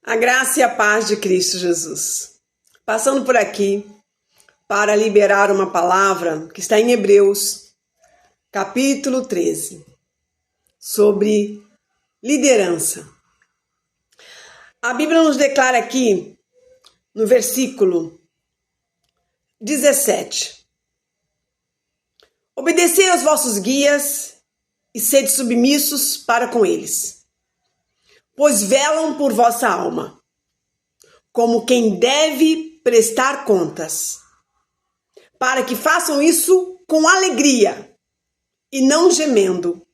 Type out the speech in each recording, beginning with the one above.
A graça e a paz de Cristo Jesus. Passando por aqui para liberar uma palavra que está em Hebreus, capítulo 13, sobre liderança. A Bíblia nos declara aqui, no versículo 17: Obedecei aos vossos guias e sede submissos para com eles, pois velam por vossa alma, como quem deve prestar contas, para que façam isso com alegria e não gemendo,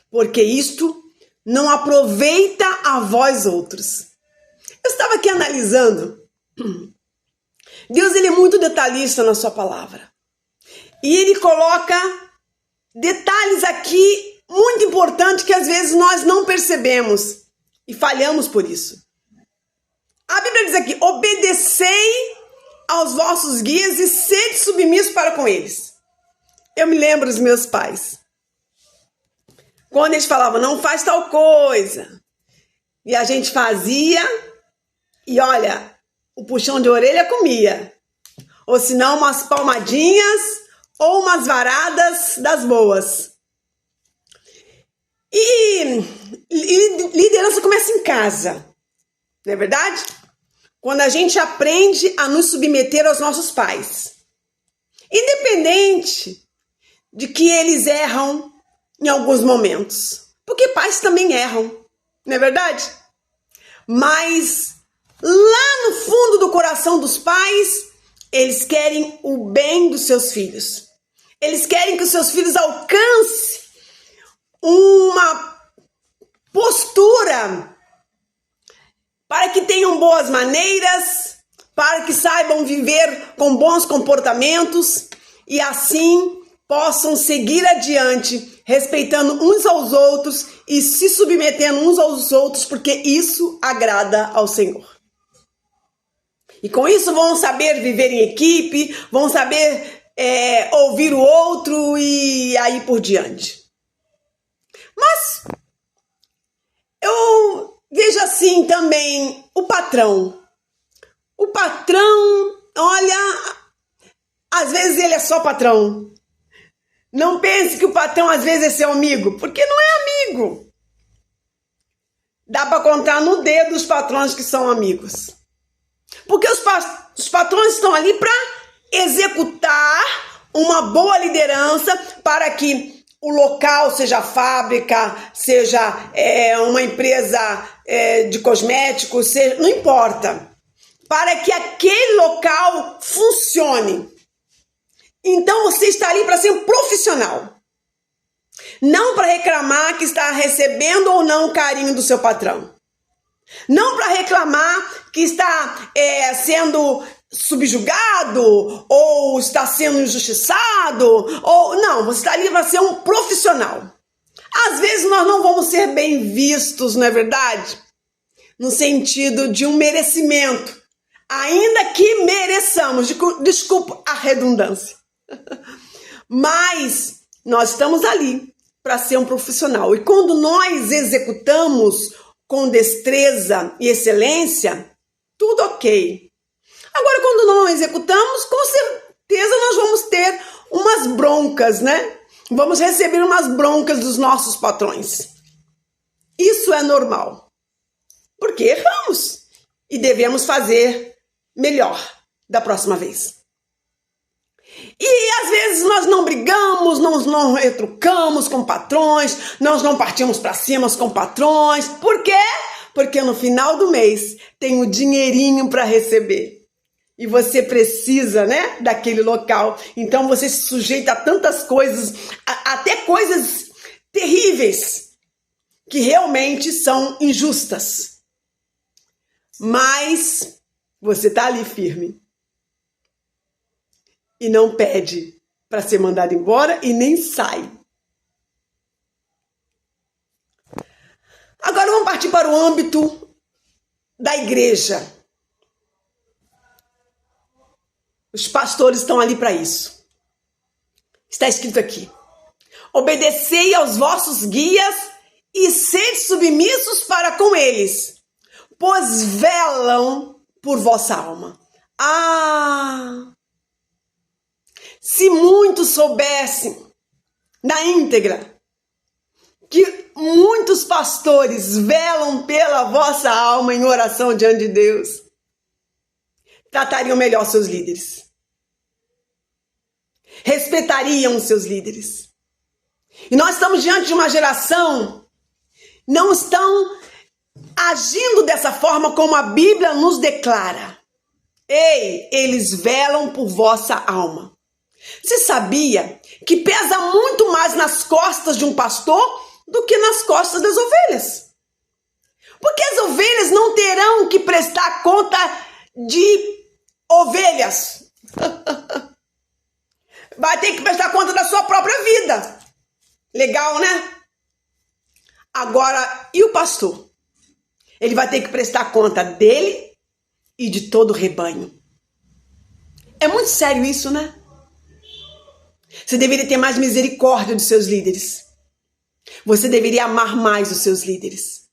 porque isto não aproveita a vós outros. Eu estava aqui analisando. Deus, ele é muito detalhista na sua palavra. E ele coloca detalhes aqui muito importantes que às vezes nós não percebemos e falhamos por isso. A Bíblia diz aqui: obedecei aos vossos guias e sede submissos para com eles. Eu me lembro dos meus pais, quando eles falavam, não faz tal coisa, e a gente fazia, e olha, o puxão de orelha comia, ou senão umas palmadinhas, ou umas varadas das boas. E liderança começa em casa, não é verdade? Quando a gente aprende a nos submeter aos nossos pais, independente de que eles erram em alguns momentos, porque pais também erram, não é verdade? Mas lá no fundo do coração dos pais, eles querem o bem dos seus filhos. Eles querem que os seus filhos alcancem uma postura para que tenham boas maneiras, para que saibam viver com bons comportamentos e assim possam seguir adiante, respeitando uns aos outros e se submetendo uns aos outros, porque isso agrada ao Senhor. E com isso vão saber viver em equipe, vão saber ouvir o outro e aí por diante. Mas eu vejo assim também o patrão. O patrão, olha, às vezes ele é só patrão. Não pense que o patrão às vezes é seu amigo, porque não é amigo. Dá para contar no dedo os patrões que são amigos. Porque os patrões estão ali para executar uma boa liderança para que o local, seja a fábrica, seja uma empresa de cosméticos, não importa. Para que aquele local funcione. Então você está ali para ser um profissional. Não para reclamar que está recebendo ou não o carinho do seu patrão. Não para reclamar que está sendo subjugado ou está sendo injustiçado. Não, você está ali para ser um profissional. Às vezes nós não vamos ser bem vistos, não é verdade? No sentido de um merecimento. Ainda que mereçamos, desculpa a redundância. Mas nós estamos ali para ser um profissional. E quando nós executamos com destreza e excelência, tudo ok. Agora, quando não executamos, com certeza nós vamos ter umas broncas, né? Vamos receber umas broncas dos nossos patrões. Isso é normal. Porque erramos e devemos fazer melhor da próxima vez. E às vezes nós não brigamos, não retrucamos com patrões, nós não partimos para cima com patrões. Por quê? Porque no final do mês tem o dinheirinho para receber. E você precisa, né, daquele local. Então você se sujeita a tantas coisas, até coisas terríveis, que realmente são injustas. Mas você está ali firme. E não pede para ser mandado embora e nem sai. Agora vamos partir para o âmbito da igreja. Os pastores estão ali para isso. Está escrito aqui: obedecei aos vossos guias e sede submissos para com eles, pois velam por vossa alma. Ah! Se muitos soubessem na íntegra que muitos pastores velam pela vossa alma em oração diante de Deus, tratariam melhor seus líderes, respeitariam seus líderes. E nós estamos diante de uma geração que não estão agindo dessa forma como a Bíblia nos declara. Ei, eles velam por vossa alma. Você sabia que pesa muito mais nas costas de um pastor do que nas costas das ovelhas? Porque as ovelhas não terão que prestar conta de ovelhas. Vai ter que prestar conta da sua própria vida. Legal, né? Agora, e o pastor? Ele vai ter que prestar conta dele e de todo o rebanho. É muito sério isso, né? Você deveria ter mais misericórdia dos seus líderes. Você deveria amar mais os seus líderes.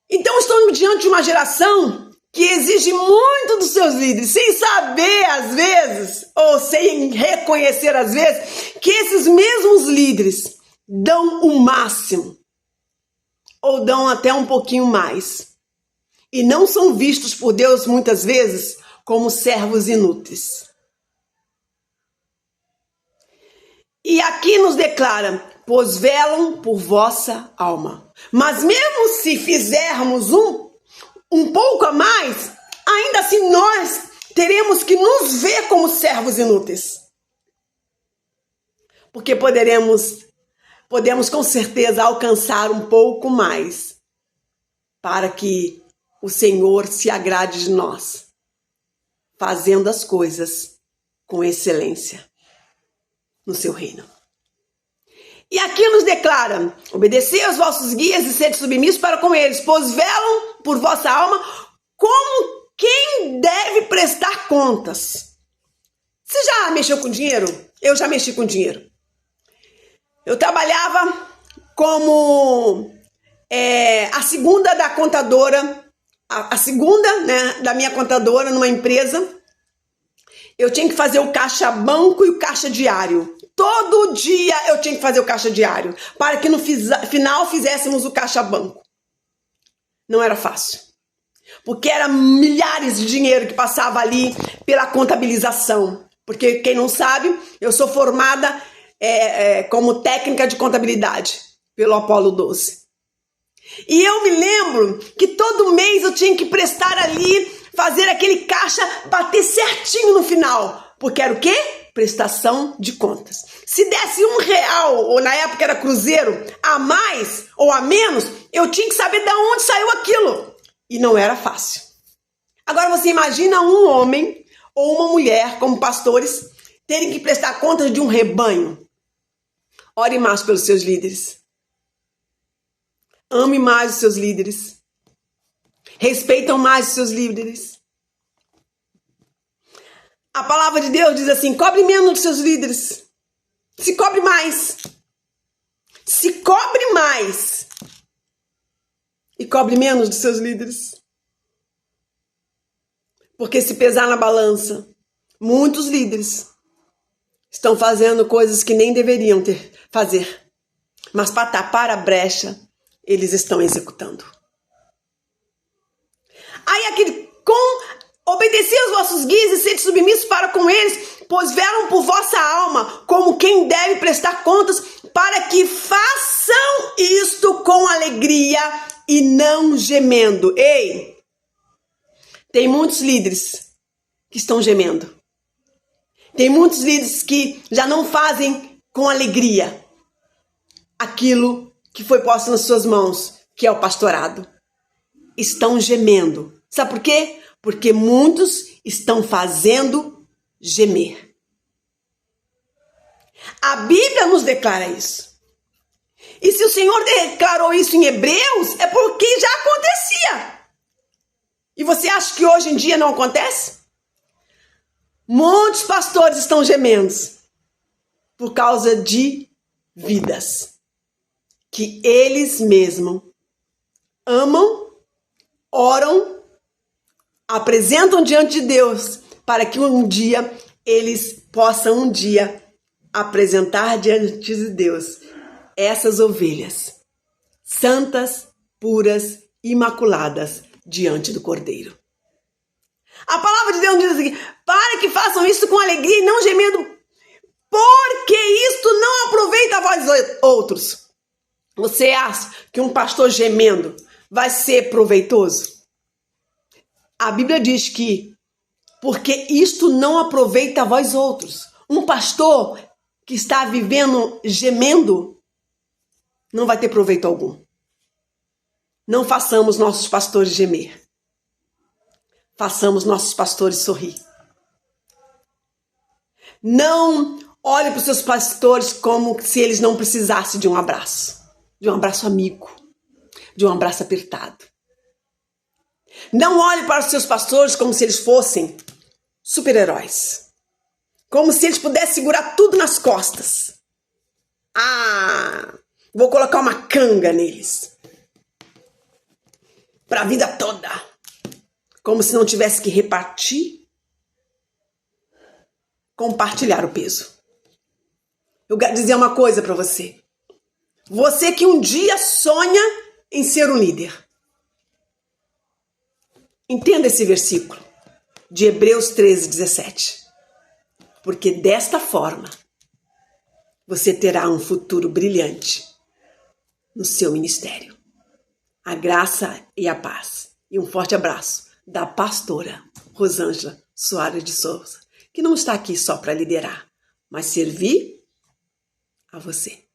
Então, estamos diante de uma geração que exige muito dos seus líderes, sem saber, às vezes, ou sem reconhecer, às vezes, que esses mesmos líderes dão o máximo, ou dão até um pouquinho mais, e não são vistos por Deus, muitas vezes, como servos inúteis. E aqui nos declara, pois velam por vossa alma. Mas mesmo se fizermos um pouco a mais, ainda assim nós teremos que nos ver como servos inúteis. Porque podemos com certeza alcançar um pouco mais para que o Senhor se agrade de nós, fazendo as coisas com excelência no seu reino. E aqui nos declara, obedecei aos vossos guias e sede submissos para com eles, pois velam por vossa alma como quem deve prestar contas. Você já mexeu com dinheiro? Eu já mexi com dinheiro. Eu trabalhava como a segunda da contadora, a segunda, né, da minha contadora numa empresa. Eu tinha que fazer o caixa banco e o caixa diário. Todo dia eu tinha que fazer o caixa diário, para que no final fizéssemos o caixa banco. Não era fácil, porque eram milhares de dinheiro que passava ali pela contabilização. Porque quem não sabe, eu sou formada como técnica de contabilidade pelo Apolo 12. E eu me lembro que todo mês eu tinha que prestar ali, fazer aquele caixa bater certinho no final. Porque era o quê? Prestação de contas. Se desse R$1, ou na época era cruzeiro, a mais ou a menos, eu tinha que saber de onde saiu aquilo. E não era fácil. Agora você imagina um homem ou uma mulher, como pastores, terem que prestar contas de um rebanho. Ore mais pelos seus líderes. Ame mais os seus líderes. Respeitam mais os seus líderes. A palavra de Deus diz assim, cobre menos dos seus líderes. Se cobre mais. Se cobre mais. E cobre menos dos seus líderes. Porque se pesar na balança, muitos líderes estão fazendo coisas que nem deveriam fazer. Mas para tapar a brecha, eles estão executando. Aí aquele obedeci aos vossos guias e sede submissos para com eles, pois velam por vossa alma, como quem deve prestar contas, para que façam isto com alegria e não gemendo. Ei, tem muitos líderes que estão gemendo. Tem muitos líderes que já não fazem com alegria aquilo que foi posto nas suas mãos, que é o pastorado. Estão gemendo. Sabe por quê? Porque muitos estão fazendo gemer. A Bíblia nos declara isso. E se o Senhor declarou isso em Hebreus, é porque já acontecia. E você acha que hoje em dia não acontece? Muitos pastores estão gemendo por causa de vidas que eles mesmos amam oram, apresentam diante de Deus, para que um dia eles possam apresentar diante de Deus essas ovelhas santas, puras, imaculadas diante do Cordeiro. A palavra de Deus diz assim: para que façam isso com alegria e não gemendo, porque isto não aproveita a vós outros. Você acha que um pastor gemendo vai ser proveitoso? A Bíblia diz que porque isto não aproveita a vós outros. Um pastor que está vivendo gemendo não vai ter proveito algum. Não façamos nossos pastores gemer. Façamos nossos pastores sorrir. Não olhe para os seus pastores como se eles não precisassem de um abraço amigo, de um abraço apertado. Não olhe para os seus pastores como se eles fossem super-heróis, como se eles pudessem segurar tudo nas costas. Vou colocar uma canga neles para a vida toda, como se não tivesse que compartilhar o peso. Eu quero dizer uma coisa para você. Você que um dia sonha em ser um líder. Entenda esse versículo de Hebreus 13:17. Porque desta forma você terá um futuro brilhante no seu ministério. A graça e a paz. E um forte abraço da pastora Rosângela Soares de Souza, que não está aqui só para liderar, mas servir a você.